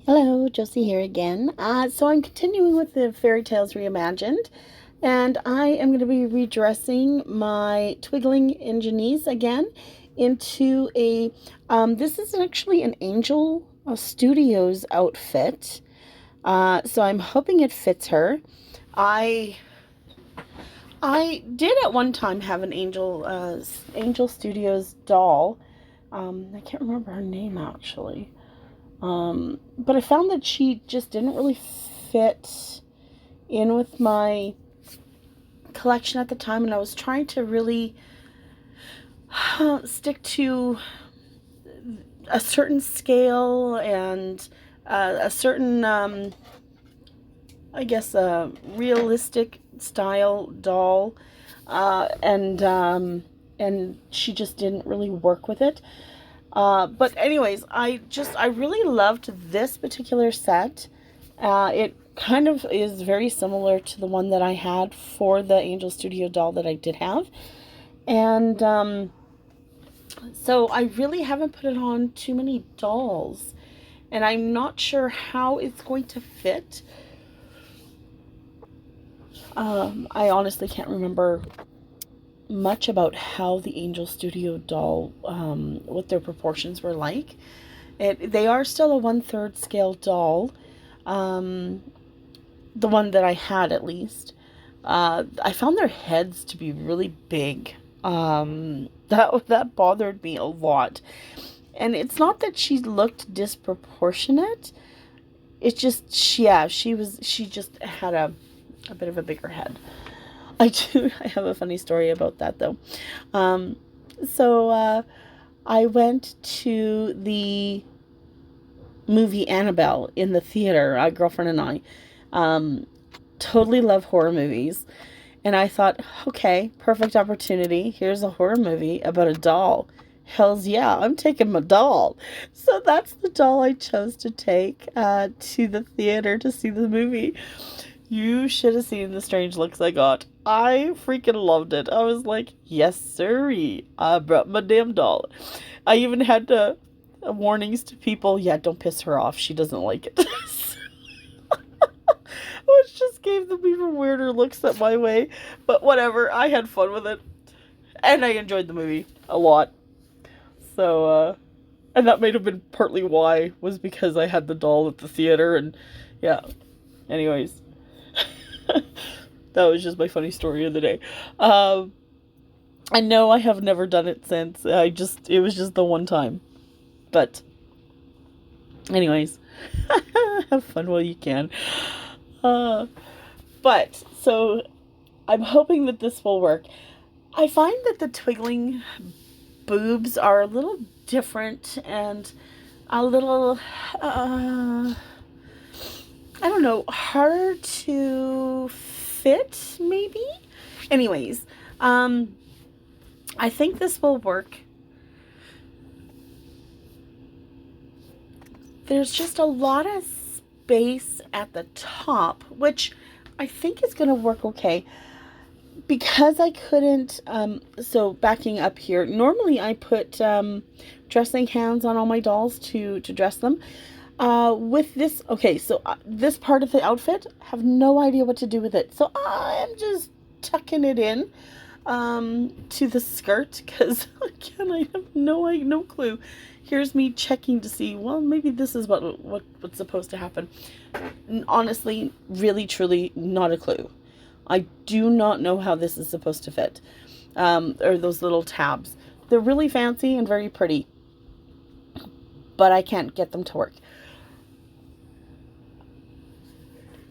Hello, Josie here again. So I'm continuing with the Fairytales Reimagined, and I am going to be redressing my Twig Ing Ingenies again into a. This is actually an Angel Studios outfit, so I'm hoping it fits her. I I did at one time have an Angel Studios doll. I can't remember her name actually. But I found that she just didn't really fit in with my collection at the time, and I was trying to really stick to a certain scale and a certain, I guess, a realistic style doll, and she just didn't really work with it. But anyways, I really loved this particular set. It kind of is very similar to the one that I had for the Angel Studio doll that I did have. And so I really haven't put it on too many dolls. And I'm not sure how it's going to fit. I honestly can't remember much about how the Angel Studio doll, what their proportions were like. They are still a 1/3 scale doll, the one that I had at least. I found their heads to be really big. That bothered me a lot. And it's not that she looked disproportionate. It's just, yeah, she just had a bit of a bigger head. I have a funny story about that though. So I went to the movie Annabelle in the theater, a girlfriend and I. Totally love horror movies. And I thought, okay, perfect opportunity. Here's a horror movie about a doll. Hells yeah, I'm taking my doll. So that's the doll I chose to take to the theater to see the movie. You should have seen the strange looks I got. I freaking loved it. I was like, yes, sirree. I brought my damn doll. I even had warnings to people, yeah, don't piss her off. She doesn't like it. Which just gave them even weirder looks at my way. But whatever, I had fun with it. And I enjoyed the movie a lot. So, and that may have been partly why, was because I had the doll at the theater, and yeah. Anyways, that was just my funny story of the day. I know I have never done it since. It was just the one time. But, anyways, have fun while you can. But, so, I'm hoping that this will work. I find that the Twig Ing boobs are a little different and a little, I don't know, harder to fit, maybe? Anyways, I think this will work. There's just a lot of space at the top, which I think is going to work okay. Because I couldn't, so backing up here, normally I put dressing hands on all my dolls to dress them. With this, okay, so this part of the outfit, have no idea what to do with it. So I'm just tucking it in to the skirt, because again, I have no clue. Here's me checking to see, well, maybe this is what's supposed to happen. Honestly, really, truly, not a clue. I do not know how this is supposed to fit. Or those little tabs. They're really fancy and very pretty, but I can't get them to work.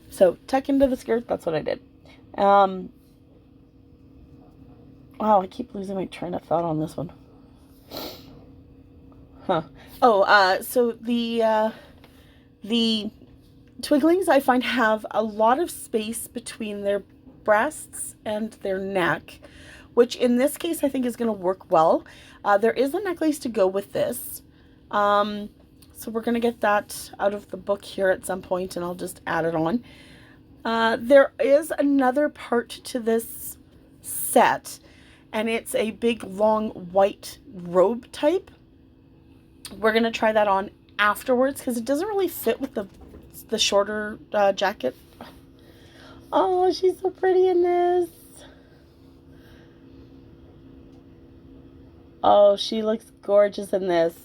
So, tuck into the skirt, that's what I did. Wow, I keep losing my train of thought on this one. Huh. Oh, so the Twiglings I find have a lot of space between their breasts and their neck, which in this case I think is going to work well. There is a necklace to go with this. So we're going to get that out of the book here at some point, and I'll just add it on. There is another part to this set, and it's a big long white robe type. We're going to try that on afterwards because it doesn't really fit with the shorter jacket. Oh, she's so pretty in this. Oh, she looks gorgeous in this.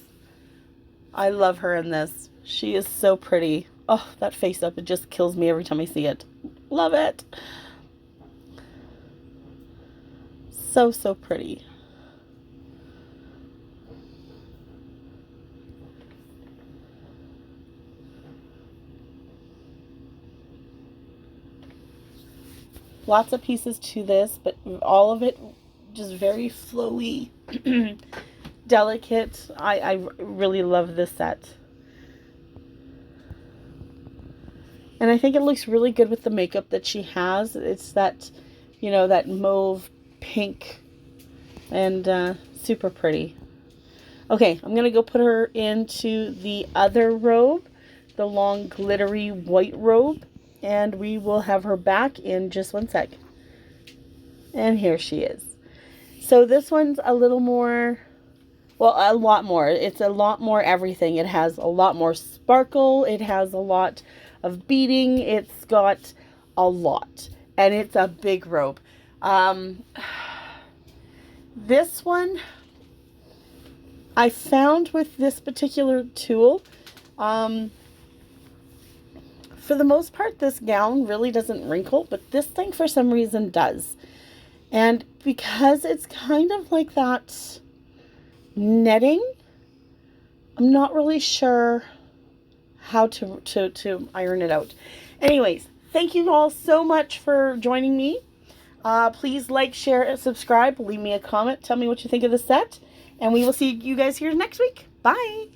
I love her in this. She is so pretty. Oh, that face up, it just kills me every time I see it. Love it. So, so pretty. Lots of pieces to this, but all of it just very flowy, delicate. I really love this set. And I think it looks really good with the makeup that she has. It's that, you know, that mauve pink and super pretty. Okay, I'm going to go put her into the other robe, the long glittery white robe, and we will have her back in just one sec. And here she is. So this one's a little more, well, a lot more. It's a lot more everything. It has a lot more sparkle. It has a lot of beading. It's got a lot. And it's a big robe. This one, I found with this particular tulle, for the most part, this gown really doesn't wrinkle, but this thing for some reason does. And because it's kind of like that netting, I'm not really sure how to iron it out. Anyways, thank you all so much for joining me. Please like, share, and subscribe. Leave me a comment. Tell me what you think of the set. And we will see you guys here next week. Bye.